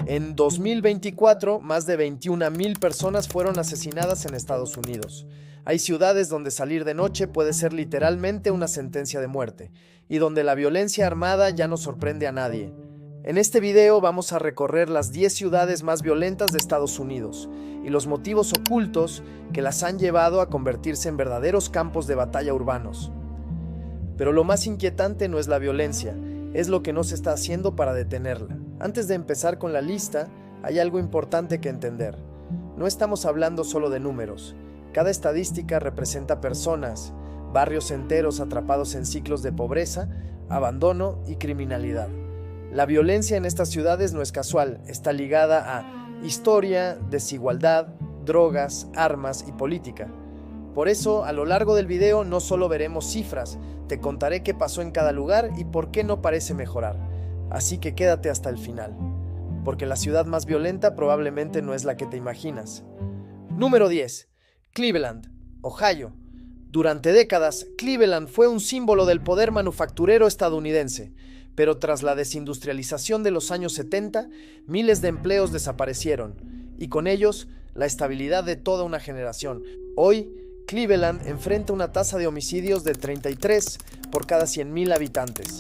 En 2024, más de 21,000 personas fueron asesinadas en Estados Unidos. Hay ciudades donde salir de noche puede ser literalmente una sentencia de muerte, y donde la violencia armada ya no sorprende a nadie. En este video vamos a recorrer las 10 ciudades más violentas de Estados Unidos, y los motivos ocultos que las han llevado a convertirse en verdaderos campos de batalla urbanos. Pero lo más inquietante no es la violencia, es lo que no se está haciendo para detenerla. Antes de empezar con la lista, hay algo importante que entender. No estamos hablando solo de números. Cada estadística representa personas, barrios enteros atrapados en ciclos de pobreza, abandono y criminalidad. La violencia en estas ciudades no es casual, está ligada a historia, desigualdad, drogas, armas y política. Por eso, a lo largo del video no solo veremos cifras, te contaré qué pasó en cada lugar y por qué no parece mejorar. Así que quédate hasta el final, porque la ciudad más violenta probablemente no es la que te imaginas. Número 10. Cleveland, Ohio. Durante décadas, Cleveland fue un símbolo del poder manufacturero estadounidense, pero tras la desindustrialización de los años 70, miles de empleos desaparecieron, y con ellos, la estabilidad de toda una generación. Hoy, Cleveland enfrenta una tasa de homicidios de 33 por cada 100,000 habitantes.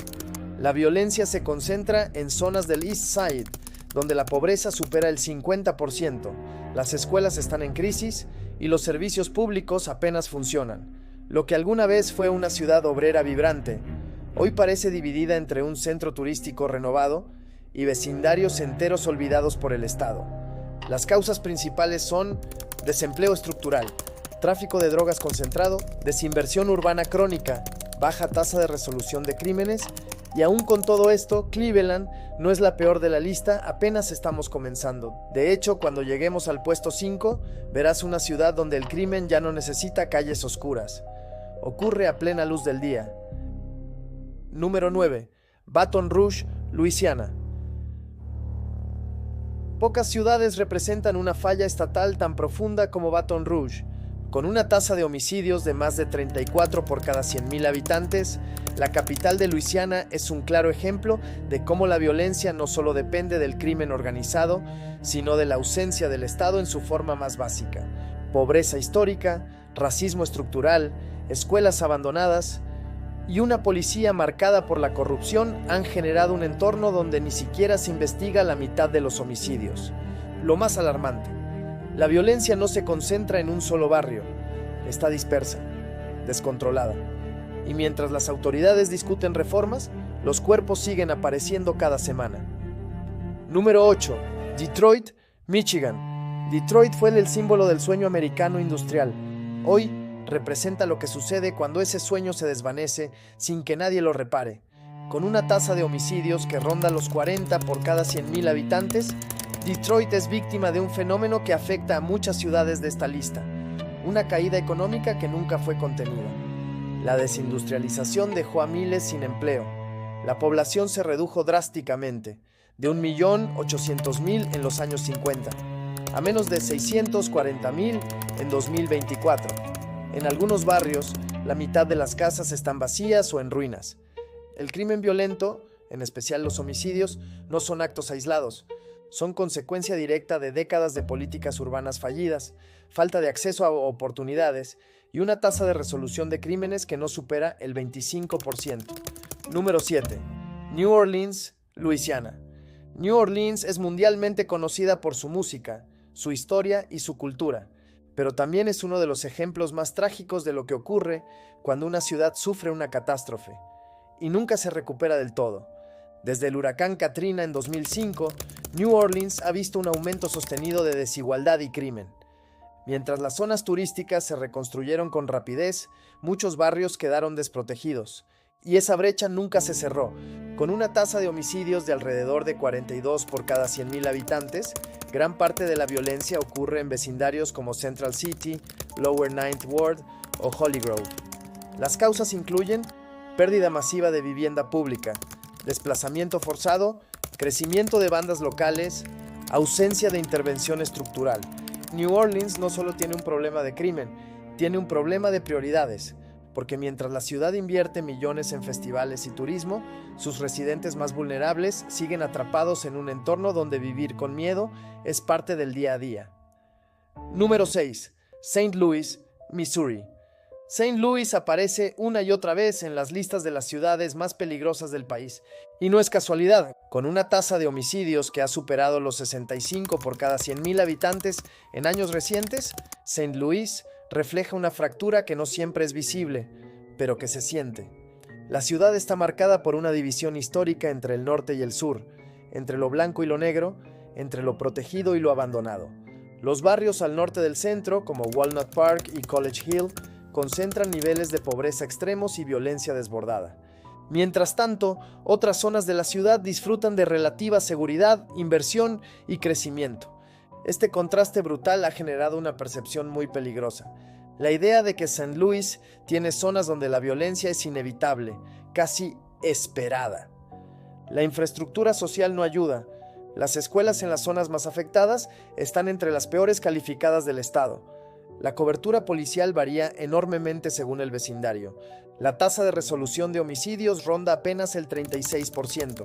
La violencia se concentra en zonas del East Side, donde la pobreza supera el 50%, las escuelas están en crisis y los servicios públicos apenas funcionan. Lo que alguna vez fue una ciudad obrera vibrante, hoy parece dividida entre un centro turístico renovado y vecindarios enteros olvidados por el Estado. Las causas principales son desempleo estructural, tráfico de drogas concentrado, desinversión urbana crónica, baja tasa de resolución de crímenes, y aún con todo esto, Cleveland no es la peor de la lista, apenas estamos comenzando. De hecho, cuando lleguemos al puesto 5, verás una ciudad donde el crimen ya no necesita calles oscuras. Ocurre a plena luz del día. Número 9. Baton Rouge, Luisiana. Pocas ciudades representan una falla estatal tan profunda como Baton Rouge. Con una tasa de homicidios de más de 34 por cada 100,000 habitantes, la capital de Luisiana es un claro ejemplo de cómo la violencia no solo depende del crimen organizado, sino de la ausencia del Estado en su forma más básica. Pobreza histórica, racismo estructural, escuelas abandonadas y una policía marcada por la corrupción han generado un entorno donde ni siquiera se investiga la mitad de los homicidios. Lo más alarmante: la violencia no se concentra en un solo barrio, está dispersa, descontrolada. Y mientras las autoridades discuten reformas, los cuerpos siguen apareciendo cada semana. Número 8. Detroit, Michigan. Detroit fue el símbolo del sueño americano industrial. Hoy representa lo que sucede cuando ese sueño se desvanece sin que nadie lo repare. Con una tasa de homicidios que ronda los 40 por cada 100,000 habitantes, Detroit es víctima de un fenómeno que afecta a muchas ciudades de esta lista, una caída económica que nunca fue contenida. La desindustrialización dejó a miles sin empleo. La población se redujo drásticamente, de 1,800,000 en los años 50, a menos de 640,000 en 2024. En algunos barrios, la mitad de las casas están vacías o en ruinas. El crimen violento, en especial los homicidios, no son actos aislados. Son consecuencia directa de décadas de políticas urbanas fallidas, falta de acceso a oportunidades y una tasa de resolución de crímenes que no supera el 25%. Número 7. New Orleans, Luisiana. New Orleans es mundialmente conocida por su música, su historia y su cultura, pero también es uno de los ejemplos más trágicos de lo que ocurre cuando una ciudad sufre una catástrofe y nunca se recupera del todo. Desde el huracán Katrina en 2005, New Orleans ha visto un aumento sostenido de desigualdad y crimen. Mientras las zonas turísticas se reconstruyeron con rapidez, muchos barrios quedaron desprotegidos, y esa brecha nunca se cerró. Con una tasa de homicidios de alrededor de 42 por cada 100,000 habitantes, gran parte de la violencia ocurre en vecindarios como Central City, Lower Ninth Ward o Holly Grove. Las causas incluyen pérdida masiva de vivienda pública, desplazamiento forzado, crecimiento de bandas locales, ausencia de intervención estructural. New Orleans no solo tiene un problema de crimen, tiene un problema de prioridades. porque mientras la ciudad invierte millones en festivales y turismo, sus residentes más vulnerables siguen atrapados en un entorno donde vivir con miedo es parte del día a día. Número 6. St. Louis, Missouri. St. Louis aparece una y otra vez en las listas de las ciudades más peligrosas del país. Y no es casualidad, con una tasa de homicidios que ha superado los 65 por cada 100.000 habitantes en años recientes, St. Louis refleja una fractura que no siempre es visible, pero que se siente. La ciudad está marcada por una división histórica entre el norte y el sur, entre lo blanco y lo negro, entre lo protegido y lo abandonado. Los barrios al norte del centro, como Walnut Park y College Hill, concentran niveles de pobreza extremos y violencia desbordada. Mientras tanto, otras zonas de la ciudad disfrutan de relativa seguridad, inversión y crecimiento. Este contraste brutal ha generado una percepción muy peligrosa. La idea de que St. Louis tiene zonas donde la violencia es inevitable, casi esperada. La infraestructura social no ayuda. Las escuelas en las zonas más afectadas están entre las peores calificadas del estado. La cobertura policial varía enormemente según el vecindario. La tasa de resolución de homicidios ronda apenas el 36%.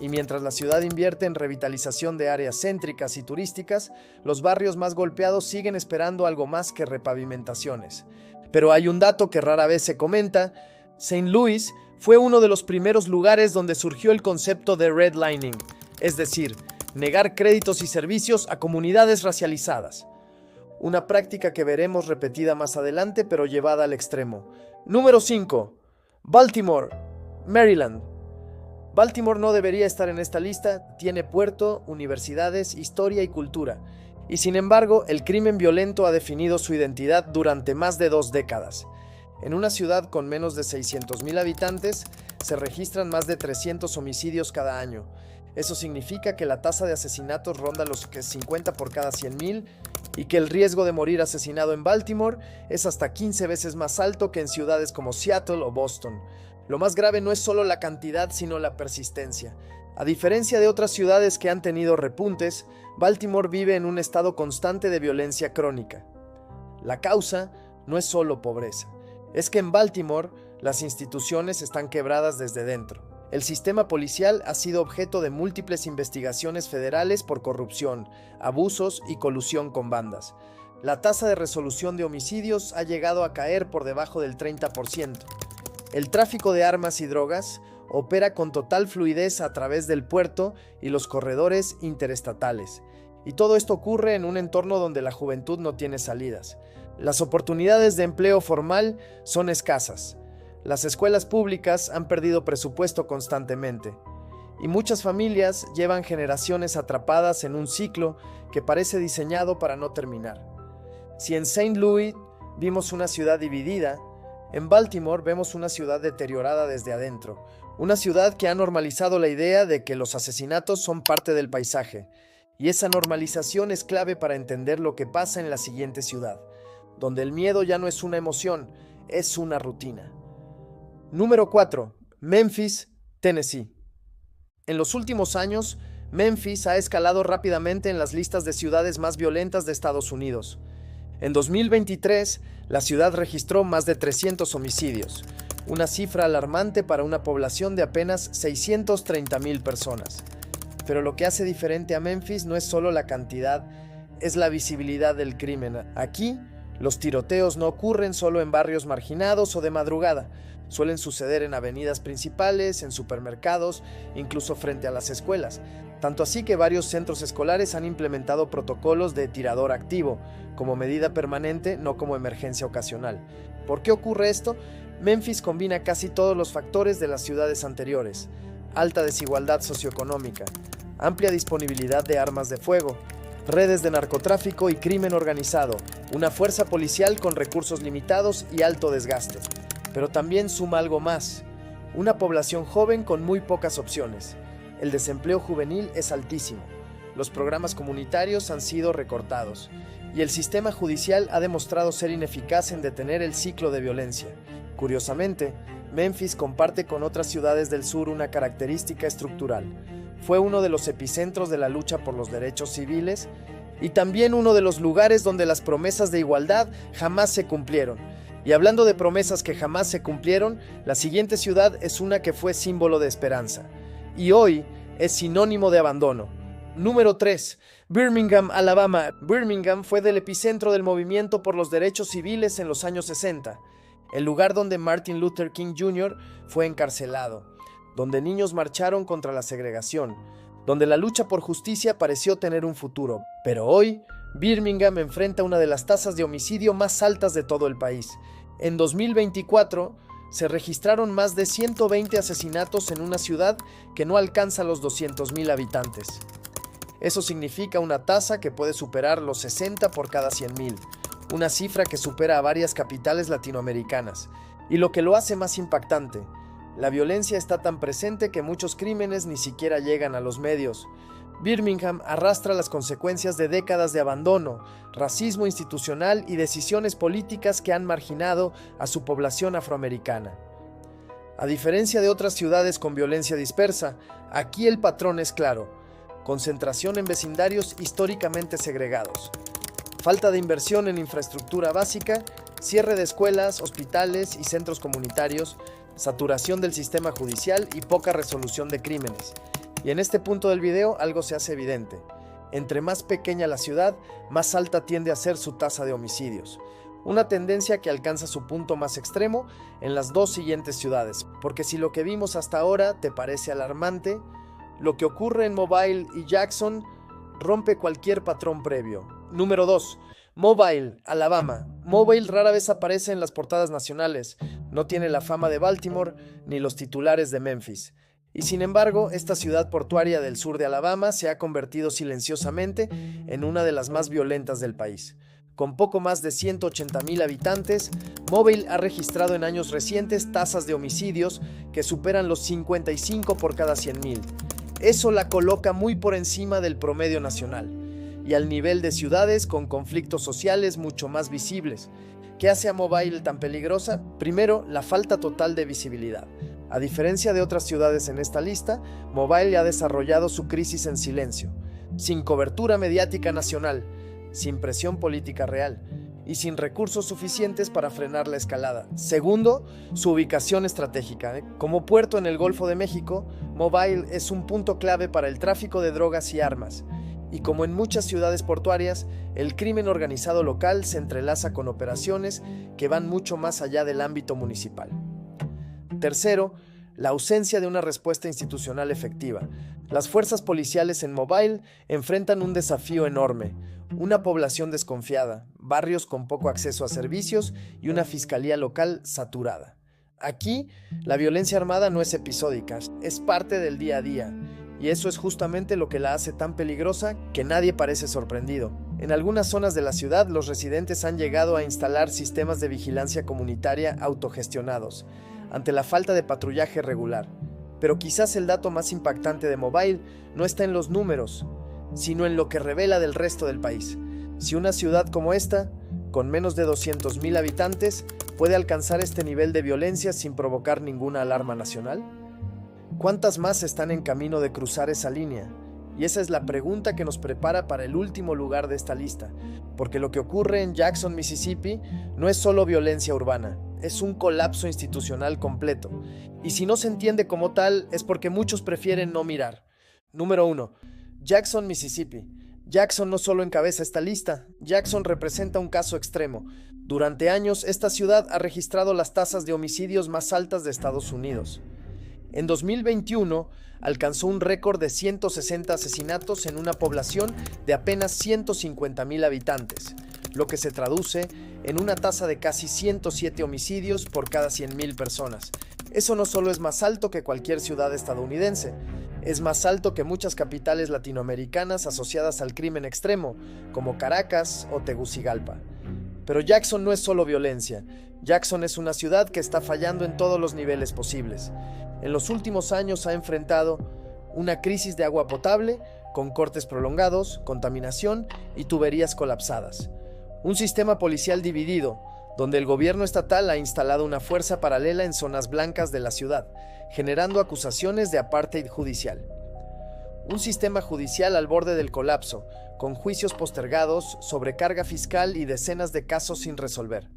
Y mientras la ciudad invierte en revitalización de áreas céntricas y turísticas, los barrios más golpeados siguen esperando algo más que repavimentaciones. Pero hay un dato que rara vez se comenta. St. Louis fue uno de los primeros lugares donde surgió el concepto de redlining, es decir, negar créditos y servicios a comunidades racializadas. Una práctica que veremos repetida más adelante, pero llevada al extremo. Número 5. Baltimore, Maryland. Baltimore no debería estar en esta lista, tiene puerto, universidades, historia y cultura. Y sin embargo, el crimen violento ha definido su identidad durante más de 2 décadas. En una ciudad con menos de 600.000 habitantes, se registran más de 300 homicidios cada año. Eso significa que la tasa de asesinatos ronda los 50 por cada 100.000 y que el riesgo de morir asesinado en Baltimore es hasta 15 veces más alto que en ciudades como Seattle o Boston. Lo más grave no es solo la cantidad, sino la persistencia. A diferencia de otras ciudades que han tenido repuntes, Baltimore vive en un estado constante de violencia crónica. La causa no es solo pobreza, es que en Baltimore las instituciones están quebradas desde dentro. El sistema policial ha sido objeto de múltiples investigaciones federales por corrupción, abusos y colusión con bandas. La tasa de resolución de homicidios ha llegado a caer por debajo del 30%. El tráfico de armas y drogas opera con total fluidez a través del puerto y los corredores interestatales. Y todo esto ocurre en un entorno donde la juventud no tiene salidas. Las oportunidades de empleo formal son escasas. Las escuelas públicas han perdido presupuesto constantemente. Y muchas familias llevan generaciones atrapadas en un ciclo que parece diseñado para no terminar. Si en St. Louis vimos una ciudad dividida, en Baltimore vemos una ciudad deteriorada desde adentro, una ciudad que ha normalizado la idea de que los asesinatos son parte del paisaje, y esa normalización es clave para entender lo que pasa en la siguiente ciudad, donde el miedo ya no es una emoción, es una rutina. Número 4. Memphis, Tennessee. En los últimos años, Memphis ha escalado rápidamente en las listas de ciudades más violentas de Estados Unidos. En 2023, la ciudad registró más de 300 homicidios, una cifra alarmante para una población de apenas 630.000 personas. Pero lo que hace diferente a Memphis no es solo la cantidad, es la visibilidad del crimen. Aquí, los tiroteos no ocurren solo en barrios marginados o de madrugada. Suelen suceder en avenidas principales, en supermercados, incluso frente a las escuelas. Tanto así que varios centros escolares han implementado protocolos de tirador activo, como medida permanente, no como emergencia ocasional. ¿Por qué ocurre esto? Memphis combina casi todos los factores de las ciudades anteriores. Alta desigualdad socioeconómica, amplia disponibilidad de armas de fuego, redes de narcotráfico y crimen organizado, una fuerza policial con recursos limitados y alto desgaste. Pero también suma algo más, una población joven con muy pocas opciones. El desempleo juvenil es altísimo, los programas comunitarios han sido recortados y el sistema judicial ha demostrado ser ineficaz en detener el ciclo de violencia. Curiosamente, Memphis comparte con otras ciudades del sur una característica estructural. Fue uno de los epicentros de la lucha por los derechos civiles y también uno de los lugares donde las promesas de igualdad jamás se cumplieron. Y hablando de promesas que jamás se cumplieron, la siguiente ciudad es una que fue símbolo de esperanza. Y hoy es sinónimo de abandono. Número 3. Birmingham, Alabama. Birmingham fue del epicentro del movimiento por los derechos civiles en los años 60, el lugar donde Martin Luther King Jr. fue encarcelado, donde niños marcharon contra la segregación, donde la lucha por justicia pareció tener un futuro. Pero hoy, Birmingham enfrenta una de las tasas de homicidio más altas de todo el país. En 2024, se registraron más de 120 asesinatos en una ciudad que no alcanza los 200,000 habitantes. Eso significa una tasa que puede superar los 60 por cada 100,000, una cifra que supera a varias capitales latinoamericanas. Y lo que lo hace más impactante, la violencia está tan presente que muchos crímenes ni siquiera llegan a los medios. Birmingham arrastra las consecuencias de décadas de abandono, racismo institucional y decisiones políticas que han marginado a su población afroamericana. A diferencia de otras ciudades con violencia dispersa, aquí el patrón es claro: concentración en vecindarios históricamente segregados, falta de inversión en infraestructura básica, cierre de escuelas, hospitales y centros comunitarios, saturación del sistema judicial y poca resolución de crímenes. Y en este punto del video algo se hace evidente: entre más pequeña la ciudad, más alta tiende a ser su tasa de homicidios. Una tendencia que alcanza su punto más extremo en las dos siguientes ciudades, porque si lo que vimos hasta ahora te parece alarmante, lo que ocurre en Mobile y Jackson rompe cualquier patrón previo. Número 2. Mobile, Alabama. Mobile rara vez aparece en las portadas nacionales, no tiene la fama de Baltimore ni los titulares de Memphis. Y sin embargo, esta ciudad portuaria del sur de Alabama se ha convertido silenciosamente en una de las más violentas del país. Con poco más de 180,000 habitantes, Mobile ha registrado en años recientes tasas de homicidios que superan los 55 por cada 100,000. Eso la coloca muy por encima del promedio nacional y al nivel de ciudades con conflictos sociales mucho más visibles. ¿Qué hace a Mobile tan peligrosa? Primero, la falta total de visibilidad. A diferencia de otras ciudades en esta lista, Mobile ha desarrollado su crisis en silencio, sin cobertura mediática nacional, sin presión política real y sin recursos suficientes para frenar la escalada. Segundo, su ubicación estratégica. Como puerto en el Golfo de México, Mobile es un punto clave para el tráfico de drogas y armas. Y como en muchas ciudades portuarias, el crimen organizado local se entrelaza con operaciones que van mucho más allá del ámbito municipal. Tercero, la ausencia de una respuesta institucional efectiva. Las fuerzas policiales en Mobile enfrentan un desafío enorme: una población desconfiada, barrios con poco acceso a servicios y una fiscalía local saturada. Aquí, la violencia armada no es episódica, es parte del día a día. Y eso es justamente lo que la hace tan peligrosa que nadie parece sorprendido. En algunas zonas de la ciudad, los residentes han llegado a instalar sistemas de vigilancia comunitaria autogestionados, ante la falta de patrullaje regular. Pero quizás el dato más impactante de Mobile no está en los números, sino en lo que revela del resto del país. Si una ciudad como esta, con menos de 200,000 habitantes, puede alcanzar este nivel de violencia sin provocar ninguna alarma nacional, ¿cuántas más están en camino de cruzar esa línea? Y esa es la pregunta que nos prepara para el último lugar de esta lista, porque lo que ocurre en Jackson, Mississippi, no es solo violencia urbana, es un colapso institucional completo. Y si no se entiende como tal, es porque muchos prefieren no mirar. Número 1. Jackson, Mississippi. Jackson no solo encabeza esta lista, Jackson representa un caso extremo. Durante años, esta ciudad ha registrado las tasas de homicidios más altas de Estados Unidos. En 2021, alcanzó un récord de 160 asesinatos en una población de apenas 150,000 habitantes, lo que se traduce en una tasa de casi 107 homicidios por cada 100,000 personas. Eso no solo es más alto que cualquier ciudad estadounidense, es más alto que muchas capitales latinoamericanas asociadas al crimen extremo, como Caracas o Tegucigalpa. Pero Jackson no es solo violencia, Jackson es una ciudad que está fallando en todos los niveles posibles. En los últimos años ha enfrentado una crisis de agua potable, con cortes prolongados, contaminación y tuberías colapsadas. Un sistema policial dividido, donde el gobierno estatal ha instalado una fuerza paralela en zonas blancas de la ciudad, generando acusaciones de apartheid judicial. Un sistema judicial al borde del colapso, con juicios postergados, sobrecarga fiscal y decenas de casos sin resolver.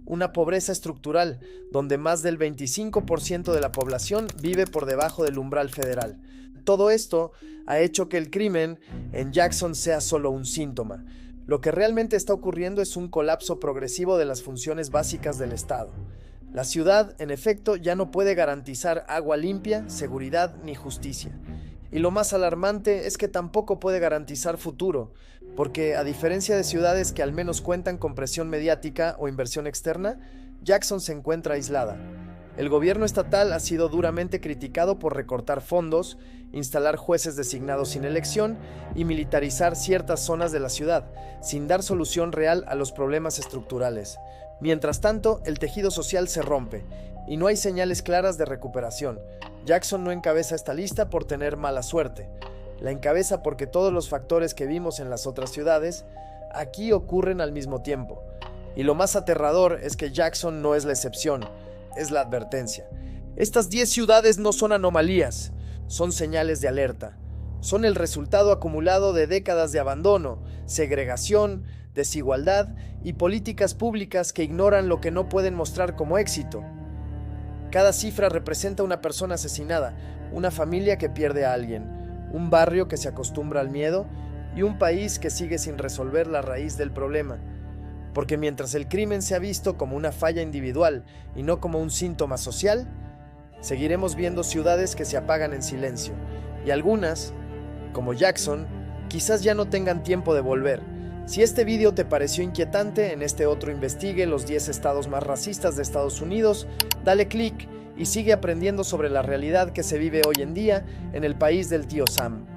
una pobreza estructural, donde más del 25% de la población vive por debajo del umbral federal. Todo esto ha hecho que el crimen en Jackson sea solo un síntoma. Lo que realmente está ocurriendo es un colapso progresivo de las funciones básicas del Estado. La ciudad, en efecto, ya no puede garantizar agua limpia, seguridad ni justicia. Y lo más alarmante es que tampoco puede garantizar futuro, porque a diferencia de ciudades que al menos cuentan con presión mediática o inversión externa, Jackson se encuentra aislada. El gobierno estatal ha sido duramente criticado por recortar fondos, instalar jueces designados sin elección y militarizar ciertas zonas de la ciudad, sin dar solución real a los problemas estructurales. Mientras tanto, el tejido social se rompe y no hay señales claras de recuperación. Jackson no encabeza esta lista por tener mala suerte. La encabeza porque todos los factores que vimos en las otras ciudades aquí ocurren al mismo tiempo. Y lo más aterrador es que Jackson no es la excepción, es la advertencia. Estas 10 ciudades no son anomalías, son señales de alerta. Son el resultado acumulado de décadas de abandono, segregación, desigualdad y políticas públicas que ignoran lo que no pueden mostrar como éxito. Cada cifra representa una persona asesinada, una familia que pierde a alguien, un barrio que se acostumbra al miedo y un país que sigue sin resolver la raíz del problema. Porque mientras el crimen se ha visto como una falla individual y no como un síntoma social, seguiremos viendo ciudades que se apagan en silencio, y algunas, como Jackson, quizás ya no tengan tiempo de volver. Si este vídeo te pareció inquietante, en este otro investigue los 10 estados más racistas de Estados Unidos, dale clic y sigue aprendiendo sobre la realidad que se vive hoy en día en el país del tío Sam.